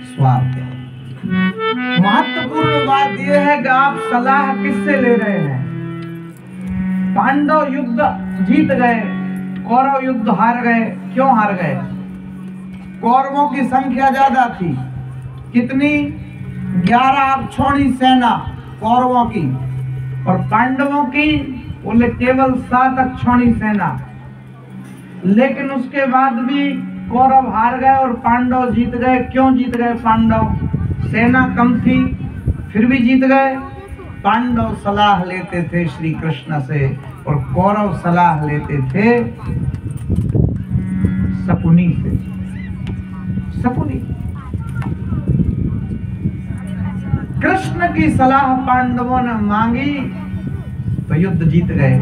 स्वार्थ। महत्वपूर्ण बात यह है कि आप सलाह किससे ले रहे हैं। पांडव युद्ध जीत गए, कौरव युद्ध हार गए। क्यों हार गए? कौरवों की संख्या ज्यादा थी। कितनी? 11 अक्षौणी सेना कौरवों की, और पांडवों की बोले केवल 7 अक्षौणी सेना। लेकिन उसके बाद भी कौरव हार गए और पांडव जीत गए। क्यों जीत गए पांडव? सेना कम थी, फिर भी जीत गए। पांडव सलाह लेते थे श्री कृष्ण से, और कौरव सलाह लेते थे शकुनी से। शकुनी, कृष्ण की सलाह पांडवों ने मांगी तो युद्ध जीत गए।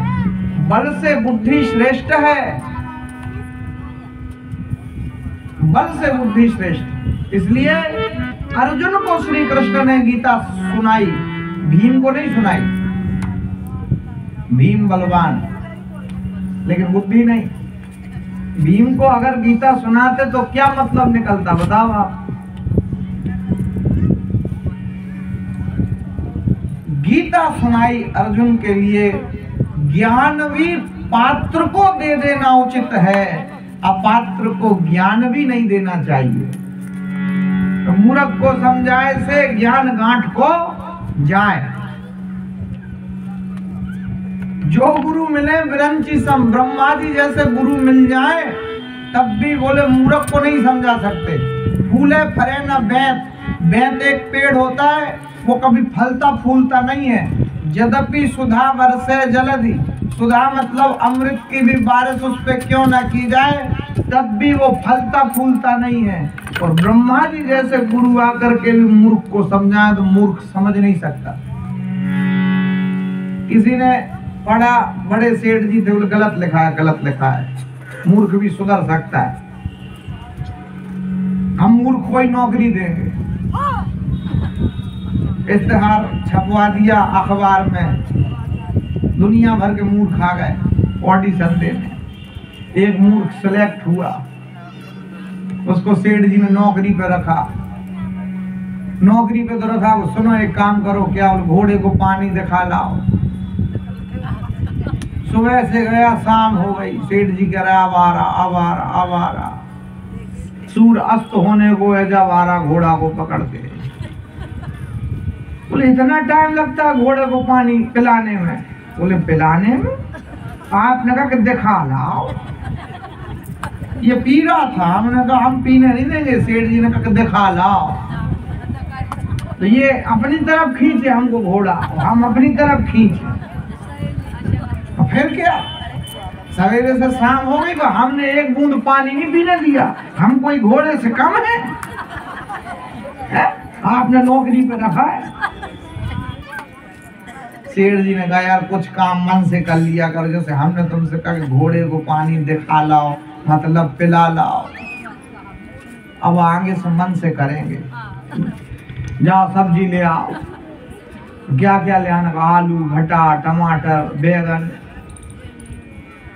बल से बुद्धि श्रेष्ठ है, बल से बुद्धि श्रेष्ठ। इसलिए अर्जुन को श्री कृष्ण ने गीता सुनाई, भीम को नहीं सुनाई। भीम बलवान, लेकिन बुद्धि नहीं। भीम को अगर गीता सुनाते तो क्या मतलब निकलता, बताओ आप। गीता सुनाई अर्जुन के लिए। ज्ञानवीर पात्र को दे देना उचित है, अपात्र को ज्ञान भी नहीं देना चाहिए। तो मूर्ख को समझाए से ज्ञान गांठ को जाए। जो गुरु मिले विरंची सम, ब्रह्मा जी जैसे गुरु मिल जाए तब भी बोले मूर्ख को नहीं समझा सकते। फूले फरे न बेंत, बेंत एक पेड़ होता है, वो कभी फलता फूलता नहीं है। यद्यपि सुधा बरसे जलधि, सुधा मतलब अमृत की भी बारिश उस पे क्यों ना की जाए, तब भी वो फलता फूलता नहीं है। और ब्रह्मा जी जैसे गुरु आकर के भी मूर्ख को समझाए तो मूर्ख समझ नहीं सकता। किसी ने पढ़ा, बड़े सेठ जी थे, बोले गलत लिखा है, गलत लिखा है। मूर्ख भी सुधर सकता है। हम मूर्ख को ही नौकरी देंगे। इश्तेहार छपवा दिया अखबार में, दुनिया भर के मूर्ख आ गए ऑडिशन देने। एक मूर्ख सिलेक्ट हुआ, उसको सेठ जी ने नौकरी पे रखा। नौकरी पे तो रखा, वो सुनो एक काम करो, क्या घोड़े को पानी दिखा लाओ। सुबह से गया, शाम हो गई, सेठ जी कह रहा अब आ रहा, अब आ रहा, अब आ रहा। सूर्य अस्त होने को है जब आ रहा घोड़ा को पकड़ के। बोले इतना टाइम लगता है घोड़े को पानी पिलाने में? बोले पिलाने में? आपने कहा कि दिखा लाओ। ये पी रहा था, हमने कहा हम पीने नहीं देंगे। सेठ जी ने कहा कि दिखा लाओ। तो ये अपनी तरफ खींचे हमको घोड़ा, हम अपनी तरफ खींचे। फिर क्या, सवेरे से शाम हो गई तो हमने एक बूंद पानी नहीं पीने दिया। हम कोई घोड़े से कम है? आपने नौकरी पे रखा है। सेठ जी ने कहा यार कुछ काम मन से कर लिया करो, जैसे हमने तुमसे कहा कि घोड़े को पानी दिखा लाओ, मतलब पिला लाओ। अब आगे से मन से करेंगे। जाओ सब्जी ले आओ। क्या क्या ले आना? आलू, भटा, टमाटर, बैगन।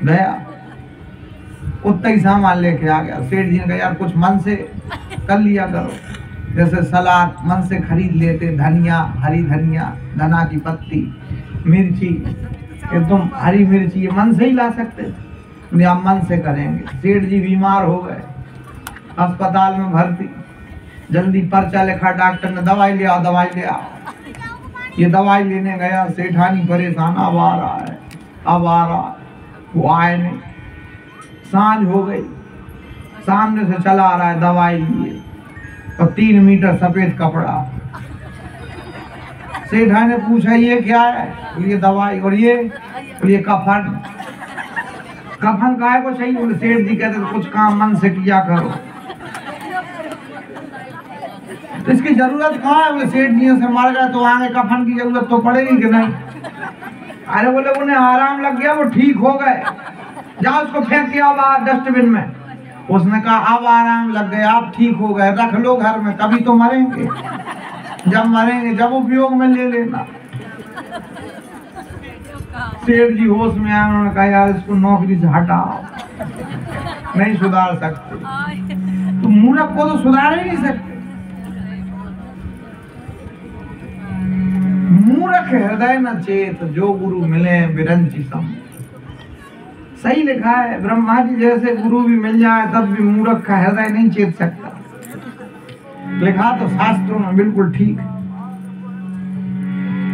गया, उतना ही सामान लेके आ गया। सेठ जी ने कहा यार कुछ मन से कर लिया करो, जैसे सलाद मन से खरीद लेते, धनिया, हरी धनिया, धना की पत्ती, मिर्ची, एकदम हरी मिर्ची, ये मन से ही ला सकते थे। हम मन से करेंगे। सेठ जी बीमार हो गए, अस्पताल में भर्ती। जल्दी पर्चा लिखा डॉक्टर ने, दवाई ले आओ, दवाई ले आओ। ये दवाई लेने गया, सेठानी परेशान, अब आ रहा है, अब आ रहा है। वो आए नहीं। सांझ हो गई, सामने से चला आ रहा है दवाई लिए, और 3 मीटर सफेद कपड़ा। सेठा ने पूछा ये क्या है? ये दवाई। और ये कफन। कफन काहे को चाहिए? बोले सेठ जी कहते कुछ काम मन से किया करो। तो इसकी जरूरत कहाँ है? बोले सेठ जी से मर गए तो आगे कफन की जरूरत तो पड़ेगी कि नहीं? अरे बोले उन्हें आराम लग गया, वो ठीक हो गए, जाओ उसको फेंक के आओ बाहर डस्टबिन में। उसने कहा अब आराम लग गया, आप ठीक हो गए, रख लो घर में, कभी तो मरेंगे। जब मरेंगे जब उपयोग में ले लेना। सेठ जी होश में आए, उन्होंने कहा यार इसको नौकरी से हटाओ। नहीं सुधार सकते। तो मूर्ख को तो सुधार ही नहीं सकते। मूर्ख हृदय न चेत, जो गुरु मिले विरंची सम। सही लिखा है, ब्रह्मा जी जैसे गुरु भी मिल जाए तब भी मूर्ख का हृदय नहीं चेत सकता। लिखा तो शास्त्रों में बिल्कुल ठीक है।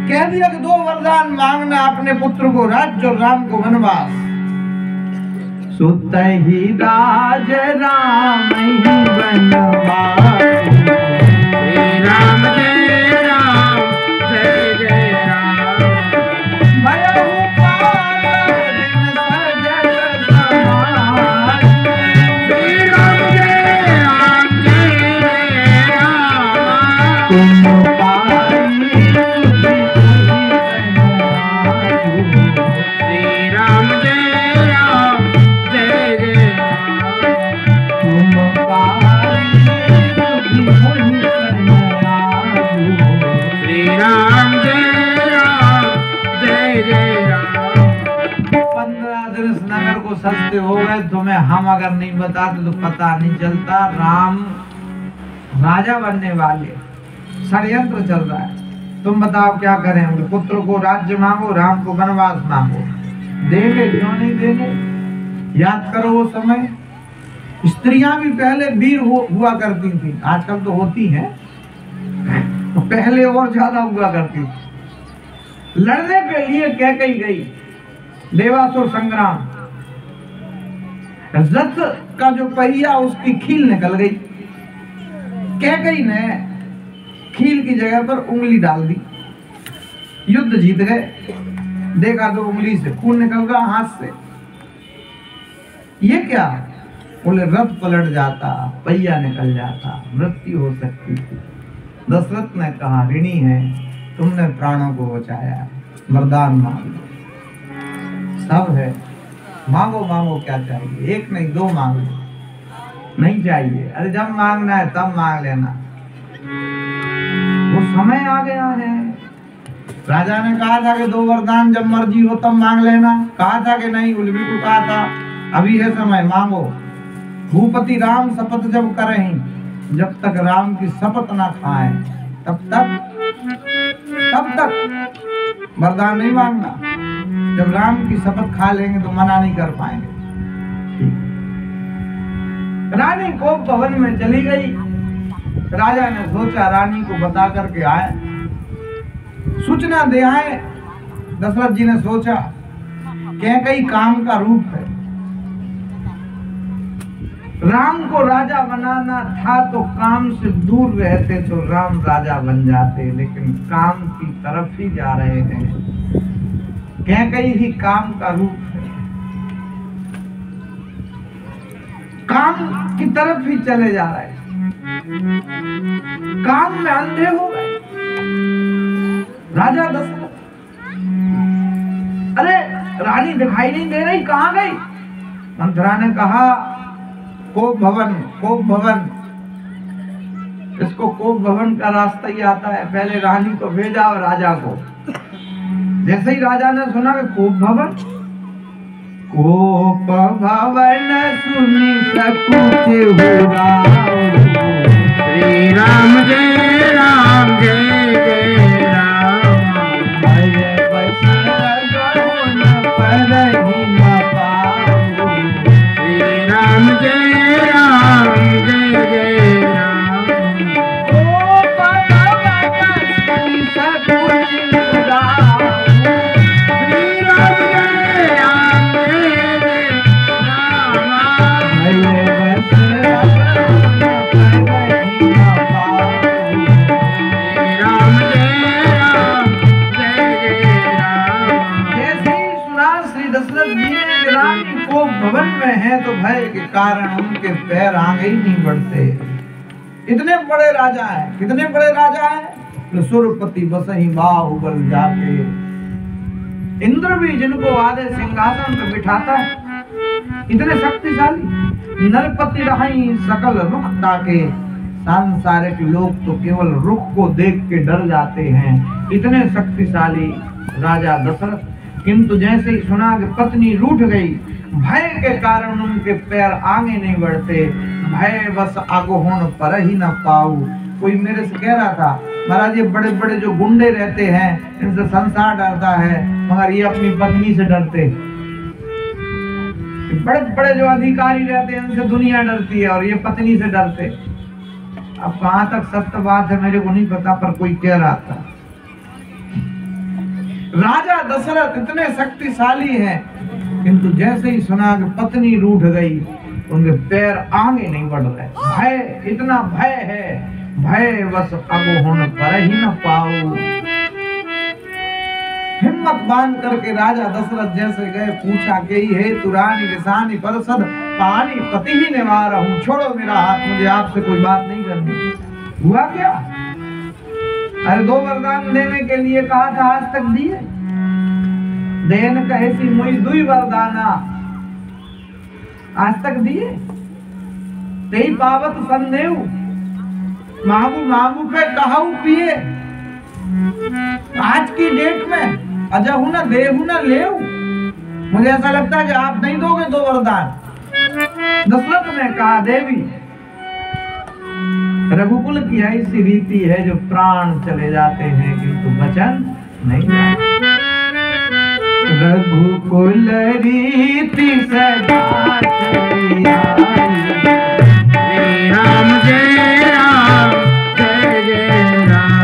कह दिया कि 2 वरदान मांगना, अपने पुत्र को राज्य और राम को वनवास। सुत ही राज राम ही वनवास, जय राम जय राम जय जय राम। भयहु पाल दिन सजल समाज, श्री राम जय राम जय जय राम। तुम पाई श्री राम जय राम जय जय राम। तुम पाई श्री राम जय राम जय जय राम। 15 दिन इस नगर को सस्ते हो गए, तुम्हें हम अगर नहीं बताते तो पता नहीं चलता। राम राजा बनने वाले, षड्यंत्र चल रहा है। तुम बताओ क्या करें? पुत्र को राज्य मांगो, राम को वनवास मांगो। देंगे क्यों नहीं देंगे? याद करो वो समय, स्त्रियां भी पहले वीर हुआ करती थी, आजकल तो होती हैं, तो पहले और ज्यादा हुआ करती थी। लड़ने के लिए कैकेयी गई, देवासुर संग्राम। रथ का जो पहिया उसकी खील निकल गई। कैकेयी ने खील की जगह पर उंगली डाल दी, युद्ध जीत गए। देखा तो उंगली से खून निकल रहा, हाथ से। ये क्या? बोले रथ पलट जाता, पहिया निकल जाता, मृत्यु हो सकती थी। दशरथ ने कहा ऋणी है, तुमने प्राणों को बचाया, वरदान मांगो। सब है, मांगो मांगो, क्या चाहिए? 1 नहीं 2 मांगो, नहीं चाहिए। अरे जब मांगना है तब मांग लेना, वो समय आ गया है। राजा ने कहा था कि 2 वरदान जब मर्जी हो तब मांग लेना, कहा था कि नहीं? बोले बिल्कुल कहा था, अभी है समय, मांगो। भूपति राम शपथ जब करें, जब तक राम की शपथ ना खाएं तब तक वरदान नहीं मांगना। जब राम की शपथ खा लेंगे तो मना नहीं कर पाएंगे। रानी को भवन में चली गई। राजा ने सोचा रानी को बता करके आए, सूचना दे आए। दशरथ जी ने सोचा कैकेयी काम का रूप है, राम को राजा बनाना था तो काम से दूर रहते तो राम राजा बन जाते, लेकिन काम की तरफ ही जा रहे हैं। कैकेयी ही काम का रूप है, काम की तरफ ही चले जा रहे हैं, काम में अंधे हो गए। राजा दशरथ, अरे रानी दिखाई नहीं दे रही, कहां गई? मंत्रा ने कहा कोप भवन, कोप भवन। इसको कोप भवन का रास्ता ही आता है। पहले रानी को भेजा और राजा को। जैसे ही राजा ने सुना कि कोप भवन, कोप भवन सुनी सकुचे होगा, श्री राम जय राम जय जय राम। भय बस गगन पर ही न पाऊं, श्री राम जय राम जय जय राम। कोप भवन सुनी सकुचे होगा, श्री राम जय राम जय जय राम। भय बस गगन पर ही न पाऊं, श्री राम जय राम जय जय राम। जैसे ही सुना श्री दशरथ जी ने रानी को भवन में है तो भय के कारण उनके पैर आगे ही नहीं बढ़ते। इतने बड़े राजा हैं, कितने बड़े राजा हैं? सुरपति बसहि बाहुबल जाके। इंद्र भी जिनको आधे सिंहासन पे बिठाता है, इतने शक्तिशाली। नरपति रही सकल रुख ताके, सांसारिक लोग तो केवल रुख को देख के डर जाते हैं। इतने शक्तिशाली राजा दशरथ। किंतु जैसे ही सुना कि पत्नी रूठ गई, भय के कारण उनके पैर आगे नहीं बढ़ते। भय बस आगोहन पर ही न पाऊ। कोई मेरे से कह रहा था, महाराज ये बड़े बड़े जो गुंडे रहते हैं इनसे संसार डरता है, मगर ये अपनी पत्नी से डरते। बड़े बड़े जो अधिकारी रहते हैं इनसे दुनिया डरती है और ये पत्नी से डरते। अब कहां तक सत्य बात है मेरे को नहीं पता, पर कोई कह रहा था। राजा दशरथ इतने शक्तिशाली हैं, किंतु जैसे ही सुना कि पत्नी रूठ गई, उनके पैर आगे नहीं बढ़ रहे। भय, इतना भय है, भय बस अगोहन पर ही न पाऊं। हिम्मत बांध करके राजा दशरथ जैसे गए, पूछा कि हे तुरानी निशानी परसद पानी पति ही निवार हूं, छोड़ो मेरा हाथ, मुझे आपसे कोई बात नहीं करनी। हुआ क्या? अरे 2 वरदान देने के लिए कहा था, आज तक दिए। देन कहे सी मुई 2 वरदाना, आज तक दिए। तेई पावत संदेव, मामू मामू पे कहू पिए। आज की डेट में अजहू न देहू न लेऊ। मुझे ऐसा लगता है कि आप नहीं दोगे 2 वरदान। दशरथ ने कहा, देवी रघुकुल की ऐसी रीति है जो प्राण चले जाते हैं किंतु वचन नहीं जाते। रघुकुल रीति सदा चली आई, राम जय राम जय जय राम।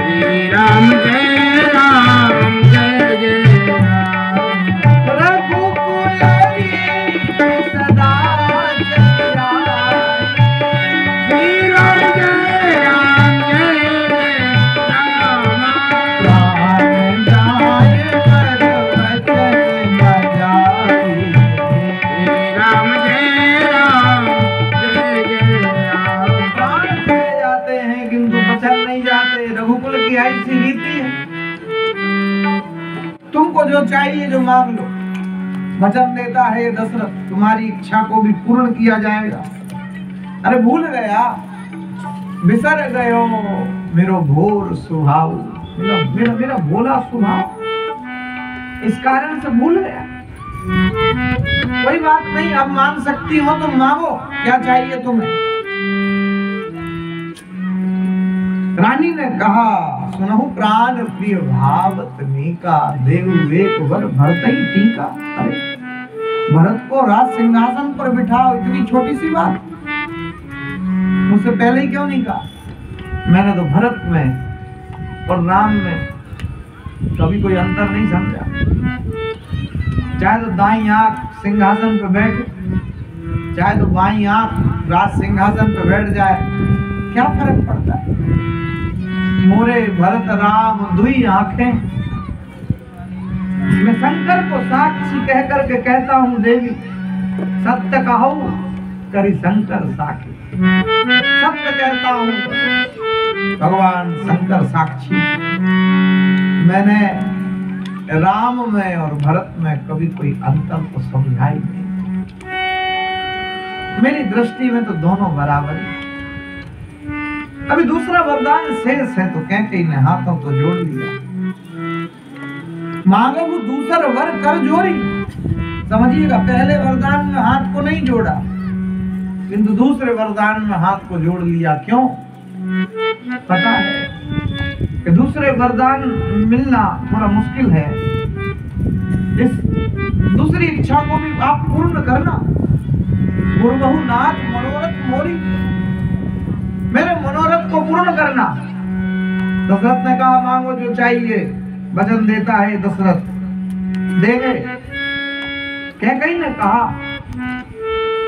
श्री राम जय राम जय जय राम। रघुकुल रीति सदा चली आई, श्री राम जय राम जय जय राम। प्राण जाए पर वचन न जाए, श्री राम जय राम जय जय राम। प्राण चले जाते हैं किंतु वचन नहीं जाते। रघुकुल की ऐसी रीति है, तुमको जो चाहिए जो मांग लो। वचन देता है दशरथ, तुम्हारी इच्छा को भी पूर्ण किया जाएगा। अरे भूल गया, बिसर गयो मेरो भोर सुहाव, मेरा भोला स्वभाव, इस कारण से भूल गया। कोई बात नहीं, अब मांग सकती हो तो मांगो, क्या चाहिए तुम्हें? रानी ने कहा, सुनहु प्राण प्रिय भावत मीका, देव एक वर भरत ही टीका। अरे भरत को राज सिंहासन पर बिठाओ, इतनी छोटी सी बात, मुझसे पहले ही क्यों नहीं कहा? मैंने तो भरत में और राम में कभी कोई अंतर नहीं समझा। चाहे तो दाईं आंख सिंहासन पर बैठे, चाहे तो बाईं आंख राज सिंहासन पर बैठ जाए, क्या फर्क पड़ता है? मोरे भरत राम 2 आंखें। मैं शंकर को साक्षी कह करके कहता हूँ, देवी सत्य कहो करी शंकर साक्षी। सत्य कहता हूँ, भगवान शंकर साक्षी। मैंने राम में और भरत में कभी कोई अंतर तो समझा ही नहीं। मेरी दृष्टि में तो दोनों बराबर ही। अभी दूसरा वरदान शेष है, तो कैकेयी ने हाथों को जोड़ लिया। मांगो वो दूसरा वर कर जोड़ी। समझिएगा, पहले वरदान में हाथ को नहीं जोड़ा, किंतु दूसरे वरदान में हाथ को जोड़ लिया। क्यों? पता है कि दूसरे वरदान मिलना थोड़ा मुश्किल है। इस दूसरी इच्छा को भी आप पूर्ण करना। गुरुबहु नाथ मनोरथ मोरी, मेरे मनोरथ को पूर्ण करना। दशरथ ने कहा, मांगो जो चाहिए। वचन देता है दशरथ, देंगे। कैकेयी ने कहा,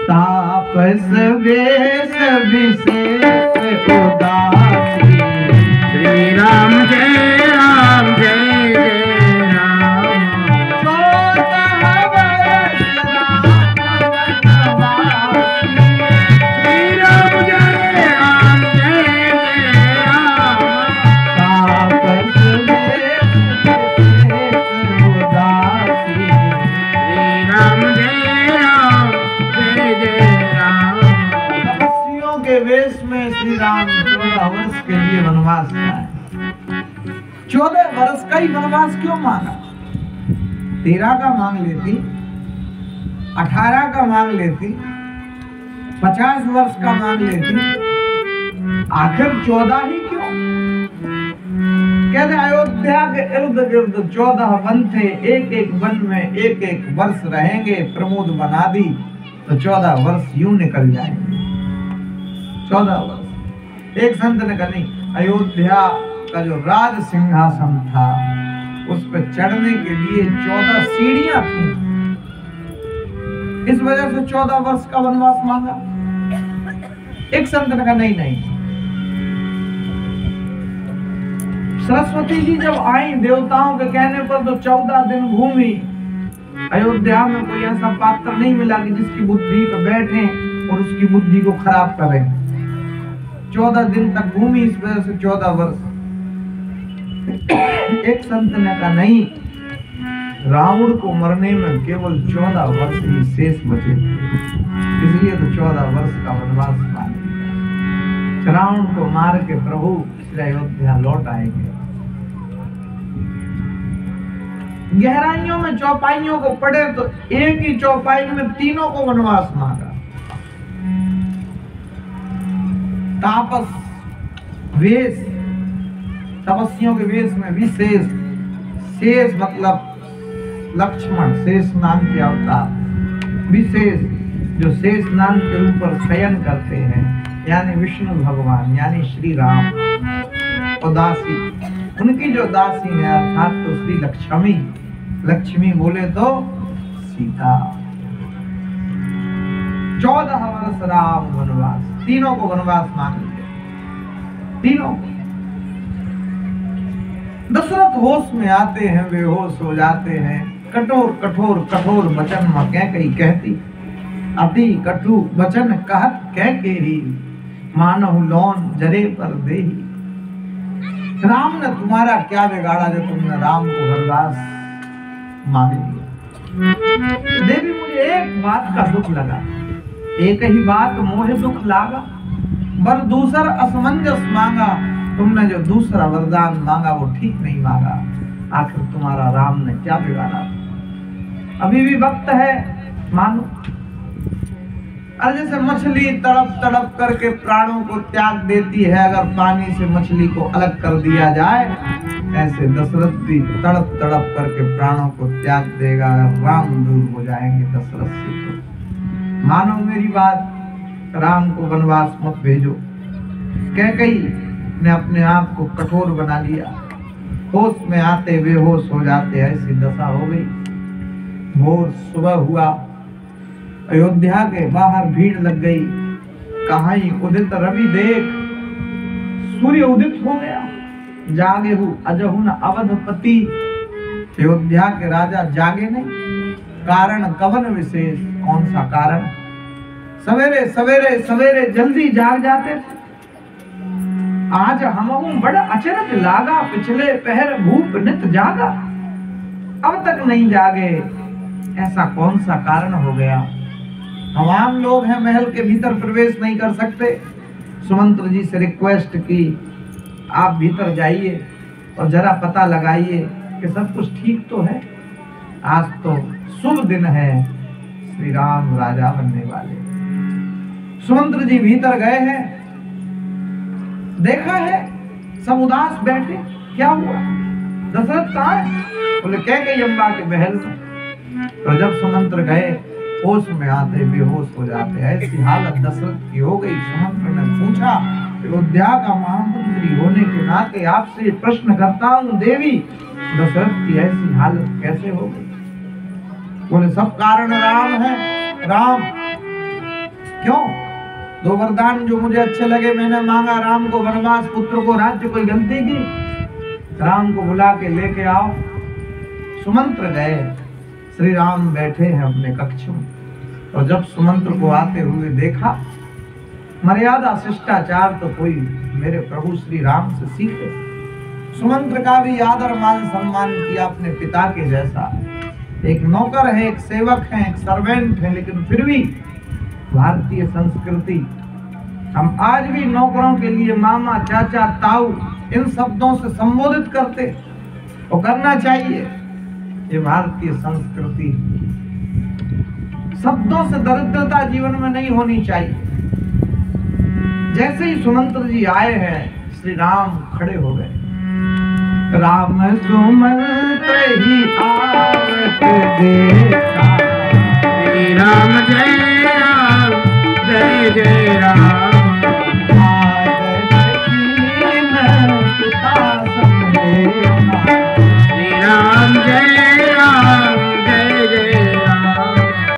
तापस वेश विशेष उदासी, श्री राम जय राम जय जय राम। श्री राम 14 वर्ष के लिए वनवास जाए। ही वनवास क्यों मांगा? 13 का मांग लेती, 18 का मांग लेती, 50 वर्ष का मांग लेती, आखिर 14 ही क्यों? कहते अयोध्या के इर्द गिर्द 14 वन थे, एक एक वन में एक एक वर्ष रहेंगे। प्रमोद बना दी तो 14 वर्ष यूं निकल जाएंगे। 14 वर्ष। एक संत ने कहा नहीं, अयोध्या का जो राज सिंहासन था उस पर चढ़ने के लिए 14 सीढ़ियां थी, इस वजह से 14 वर्ष का वनवास मांगा। एक संत ने कहा नहीं नहीं, सरस्वती जी जब आई देवताओं के कहने पर तो 14 दिन घूमी। अयोध्या में कोई ऐसा पात्र नहीं मिला कि जिसकी बुद्धि पर बैठे और उसकी बुद्धि को खराब करे। 14 दिन तक घूमी, इस वजह से 14 वर्ष। एक संत ने कहा नहीं, रावण को मरने में केवल 14 वर्ष ही शेष बचे थे, इसलिए तो 14 वर्ष का वनवास मांगा। रावण को मार के प्रभु श्री अयोध्या लौट आएंगे। गहराइयों में चौपाइयों को पढ़े तो एक ही चौपाई में तीनों को वनवास मांगा। तापस वेश, तपस्वियों के वेश में विशेष, शेष मतलब लक्ष्मण, शेष नाम के अवतार, विशेष जो शेष नाम के ऊपर शयन करते हैं, यानी विष्णु भगवान, यानी श्री राम। और दासी, उनकी जो दासी है अर्थात तो श्री लक्ष्मी, लक्ष्मी बोले तो सीता। 14 वर्ष राम वनवास, तीनों को वनवास मांग लिया, तीनों। दशरथ होश में आते हैं, बेहोश हो जाते हैं। कठोर कठोर कठोर वचन कैकेयी कहती, अति कटु वचन कहत कैकेयी, मानहु लौन जरे पर देही। राम ने तुम्हारा क्या बिगाड़ा जो तुमने राम को वनवास मांग लिया? देवी मुझे एक बात का दुख लगा, एक ही बात मोहे दुख लागा, बर दूसर असमंजस मांगा। तुमने जो दूसरा वरदान मांगा वो ठीक नहीं मांगा। आखिर तुम्हारा राम ने क्या बिगाड़ा? अभी भी वक्त है, मानो। अरे जैसे मछली तड़प तड़प करके प्राणों को त्याग देती है, अगर पानी से मछली को अलग कर दिया जाए, ऐसे दशरथ भी तड़प तड़प करके प्राणों को त्याग देगा अगर राम दूर हो जाएंगे दशरथ से। तो मानो मेरी बात, राम को वनवास मत भेजो। कैकेयी ने अपने आप को कठोर बना लिया, होश में आते बेहोश हो जाते, ऐसी दशा हो गई। भोर सुबह हुआ, अयोध्या के बाहर भीड़ लग गई। कहाँ ही उदित रवि देख, सूर्य उदित हो गया। जागे हु अजहु न अवधपति, अयोध्या के राजा जागे नहीं। कारण कवन विशेष, कौन सा कारण? सवेरे सवेरे सवेरे जल्दी जाग जाते थे। आज हमहु बड़ा अचरज लागा, पिछले पहर भूप नित जागा, अब तक नहीं जागे, ऐसा कौन सा कारण हो गया? हम आम लोग हैं, महल के भीतर प्रवेश नहीं कर सकते। सुमंत्र जी से रिक्वेस्ट की, आप भीतर जाइए और जरा पता लगाइए कि सब कुछ ठीक तो है। आज तो शुभ दिन है, श्री राम राजा बनने वाले। सुमंत्र जी भीतर गए हैं, देखा है सब उदास बैठे। क्या हुआ? दशरथ कहाँ है? बोले कैकेयी अम्बा के महल में। तो जब सुमंत्र गए, होश में आते बेहोश हो जाते। ऐसी हालत दशरथ की हो गई। सुमंत्र ने पूछा, अयोध्या का महामंत्री होने के नाते आपसे प्रश्न करता हूँ देवी, दशरथ की ऐसी हालत कैसे हो गई? बोले सब कारण राम है। राम क्यों? 2 वरदान जो मुझे अच्छे लगे मैंने मांगा, राम को वनवास, पुत्र को राज्य, कोई गलती की? राम को बुला के लेके आओ। सुमंत्र गए, श्री राम बैठे हैं अपने कक्ष में। और जब सुमंत्र को आते हुए देखा, मर्यादा शिष्टाचार तो कोई मेरे प्रभु श्री राम से सीखे। सुमंत्र का भी आदर मान सम्मान किया अपने पिता के जैसा। एक नौकर है, एक सेवक है, एक सर्वेंट है, लेकिन फिर भी भारतीय संस्कृति, हम आज भी नौकरों के लिए मामा, चाचा, ताऊ इन शब्दों से संबोधित करते। वो करना चाहिए। ये भारतीय संस्कृति। शब्दों से दरिद्रता जीवन में नहीं होनी चाहिए। जैसे ही सुमंत्र जी आए हैं, श्री राम खड़े हो गए। राम सुमंत्र ही आवत देखा, श्री राम जय